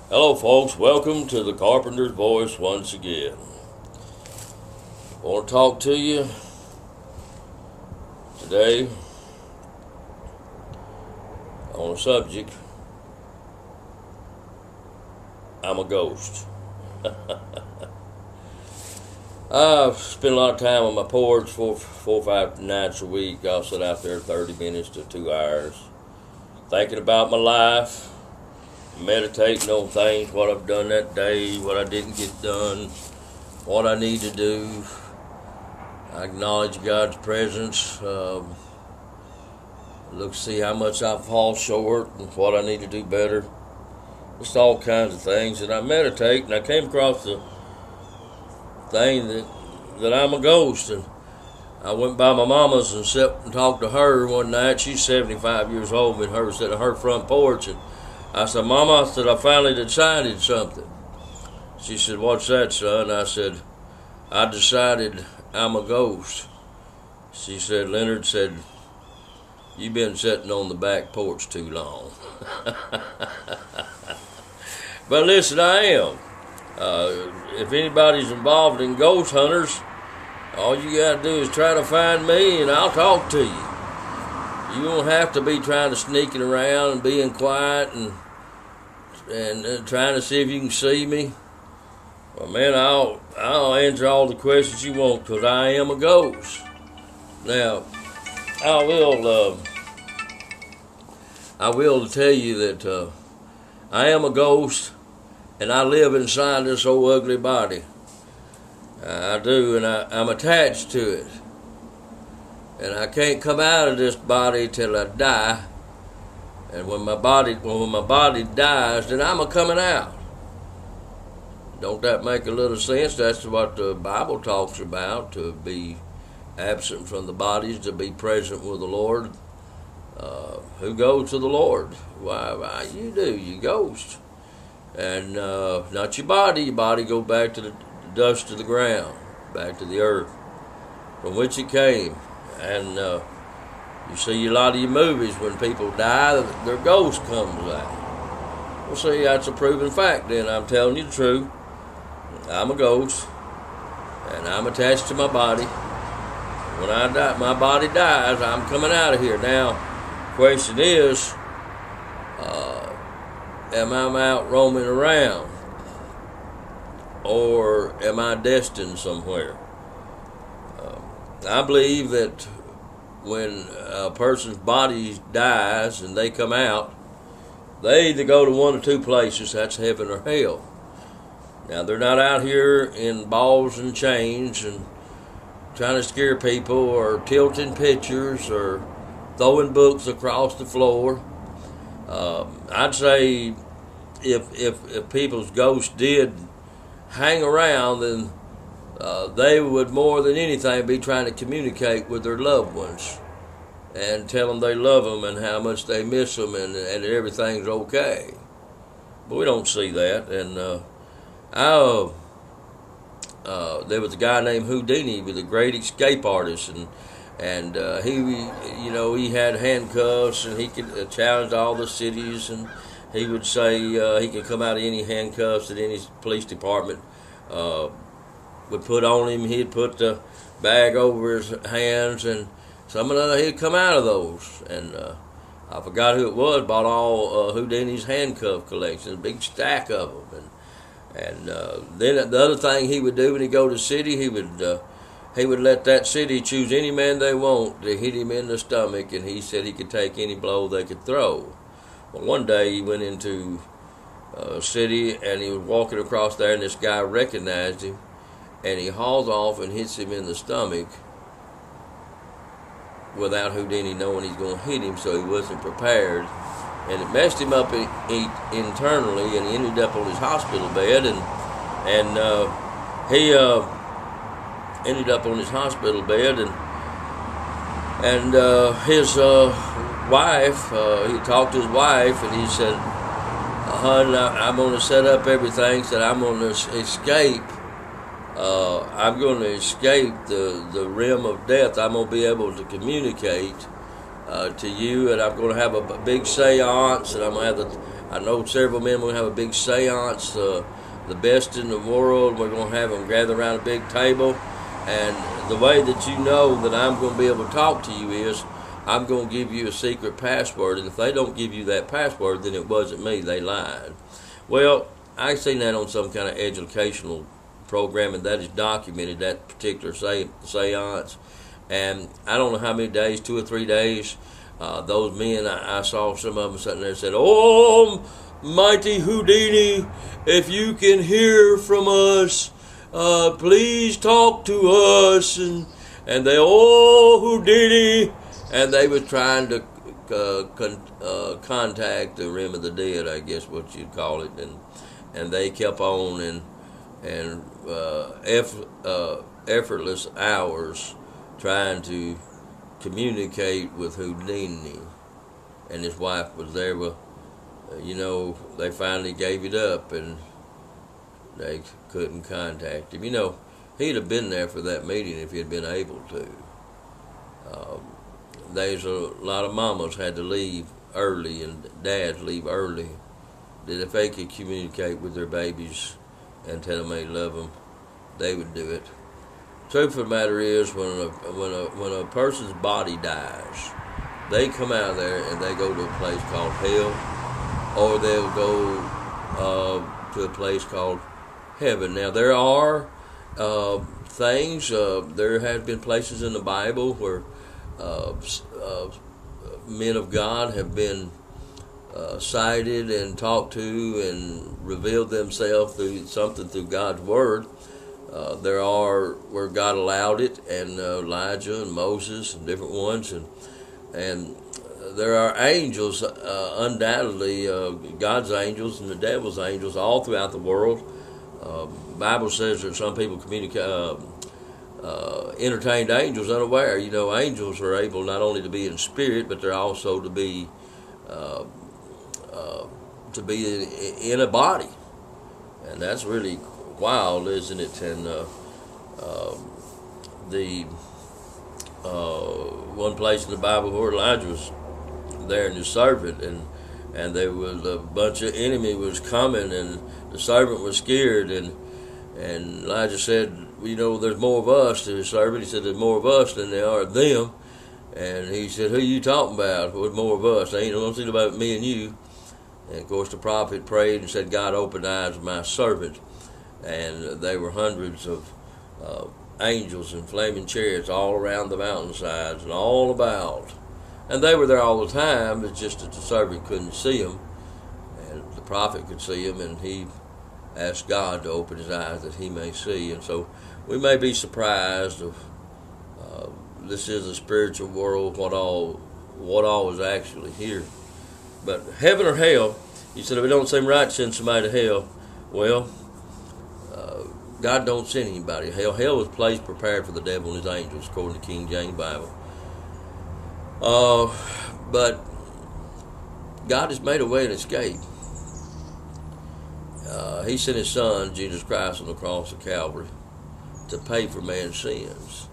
Hello, folks. Welcome to the Carpenter's Voice once again. I want to talk to you today on a subject. I'm a ghost. I spend a lot of time on my porch, four or five nights a week. I'll sit out there 30 minutes to 2 hours, thinking about my life, meditating on things, what I've done that day, what I didn't get done, what I need to do. I acknowledge God's presence. Look, see how much I fall short and what I need to do better. Just all kinds of things. And I meditate, and I came across the thing that I'm a ghost. And I went by my mama's and sat and talked to her one night. She's 75 years old, and her sitting on her front porch. And I said, "Mama," I said, "I finally decided something." She said, "What's that, son?" I said, "I decided I'm a ghost." She said, "Leonard," said, "you've been sitting on the back porch too long." But listen, I am. If anybody's involved in ghost hunters, all you got to do is try to find me and I'll talk to you. You don't have to be trying to sneaking around and being quiet and trying to see if you can see me. Well, man, I'll answer all the questions you want because I am a ghost. Now, I will tell you that I am a ghost, and I live inside this old ugly body. I do, and I'm attached to it. And I can't come out of this body till I die. And when my body dies, then I'm a coming out. Don't that make a little sense? That's what the Bible talks about, to be absent from the bodies, to be present with the Lord. Who goes to the Lord? Why, you do, you ghost. And not your body goes back to the dust of the ground, back to the earth, from which it came. And you see a lot of your movies, when people die, their ghost comes out. Well, see, that's a proven fact then. I'm telling you the truth. I'm a ghost, and I'm attached to my body. When I die, my body dies, I'm coming out of here. Now, the question is, am I out roaming around? Or am I destined somewhere? I believe that when a person's body dies and they come out, they either go to one of two places, that's heaven or hell. Now, they're not out here in balls and chains and trying to scare people or tilting pictures or throwing books across the floor. I'd say if people's ghosts did hang around, then they would more than anything be trying to communicate with their loved ones and tell them they love them and how much they miss them and everything's okay. But we don't see that. And there was a guy named Houdini. He was a great escape artist, and he had handcuffs, and he could challenge all the cities, and he would say he could come out of any handcuffs that any police department would put on him. He'd put the bag over his hands, and he'd come out of those. And I forgot who it was, bought all Houdini's handcuff collection, a big stack of them. And then the other thing he would do when he'd go to the city, he would let that city choose any man they want to hit him in the stomach, and he said he could take any blow they could throw. Well, one day he went into a city, and he was walking across there, and this guy recognized him, and he hauls off and hits him in the stomach without Houdini knowing he's going to hit him, so he wasn't prepared. And it messed him up internally, and he ended up on his hospital bed, and he ended up on his hospital bed, and his wife, he talked to his wife, and he said, "Hon, I'm going to set up everything, said I'm going to escape. I'm going to escape the realm of death. I'm going to be able to communicate to you, and I'm going to have a big seance, and I'm going to have I know several men. We're going to have a big seance, the best in the world. We're going to have them gather around a big table. And the way that you know that I'm going to be able to talk to you is I'm going to give you a secret password. And if they don't give you that password, then it wasn't me. They lied. Well, I seen that on some kind of educational program, and that is documented, that particular seance. And I don't know how many days, 2 or 3 days, those men, I saw some of them sitting there and said, "Oh, mighty Houdini, if you can hear from us, please talk to us." And they, "Oh, Houdini," and they were trying to contact the realm of the dead, I guess what you'd call it, and they kept on and effortless hours trying to communicate with Houdini, and his wife was there. Well, they finally gave it up, and they couldn't contact him. He'd have been there for that meeting if he'd been able to. There's a lot of mamas had to leave early and dads leave early, that if they could communicate with their babies and tell them they love them, they would do it. Truth of the matter is, when a person's body dies, they come out of there and they go to a place called hell, or they'll go to a place called heaven. Now, there are things, there have been places in the Bible where men of God have been cited and talked to and revealed themselves through God's Word. There are where God allowed it, and Elijah and Moses and different ones, and there are angels, undoubtedly, God's angels and the devil's angels all throughout the world. The Bible says that some people entertained angels unaware. Angels are able not only to be in spirit, but they're also to be in a body, and that's really wild, isn't it? And the one place in the Bible where Elijah was there and his servant, and there was a bunch of enemy was coming, and the servant was scared, and Elijah said, "There's more of us," to his servant. He said, "There's more of us than there are of them." And he said, "Who you talking about? What's more of us? Ain't nothing about me and you." And of course the prophet prayed and said, "God, open the eyes of my servant." And there were hundreds of angels in flaming chariots all around the mountainsides and all about. And they were there all the time. It's just that the servant couldn't see them. And the prophet could see them, and he asked God to open his eyes that he may see. And so we may be surprised of this is a spiritual world, what all is actually here. But heaven or hell, you said, if it don't seem right to send somebody to hell, well, God don't send anybody to hell. Hell was a place prepared for the devil and his angels, according to King James Bible. But God has made a way to escape. He sent his son, Jesus Christ, on the cross of Calvary to pay for man's sins.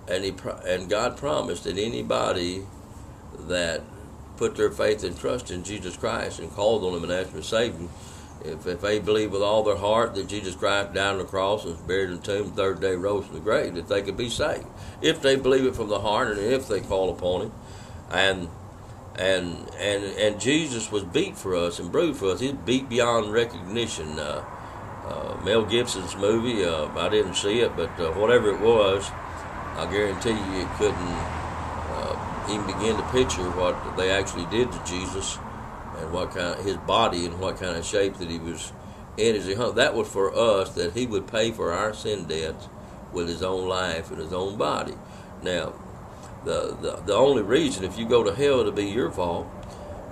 And God promised that anybody that put their faith and trust in Jesus Christ and called on him and asked him to save him, if they believe with all their heart that Jesus Christ died on the cross and was buried in the tomb, the third day rose from the grave, that they could be saved. If they believe it from the heart and if they call upon him. And Jesus was beat for us and bruised for us. He was beat beyond recognition. Mel Gibson's movie, I didn't see it, but whatever it was, I guarantee you it couldn't even begin to picture what they actually did to Jesus and what kind of his body and what kind of shape that he was in as he hung. That was for us, that he would pay for our sin debts with his own life and his own body. Now, the only reason if you go to hell, it'll be your fault,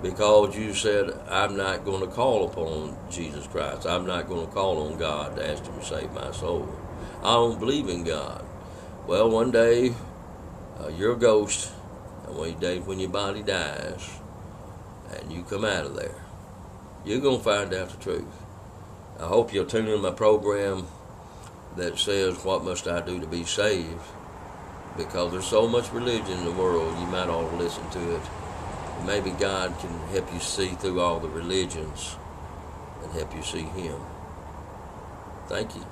because you said, I'm not going to call upon Jesus Christ. I'm not going to call on God to ask him to save my soul. I don't believe in God. Well, one day, you're a ghost, and when your body dies, and you come out of there, you're going to find out the truth. I hope you'll tune in my program that says, what must I do to be saved? Because there's so much religion in the world, you might ought to listen to it. maybe God can help you see through all the religions and help you see Him. Thank you.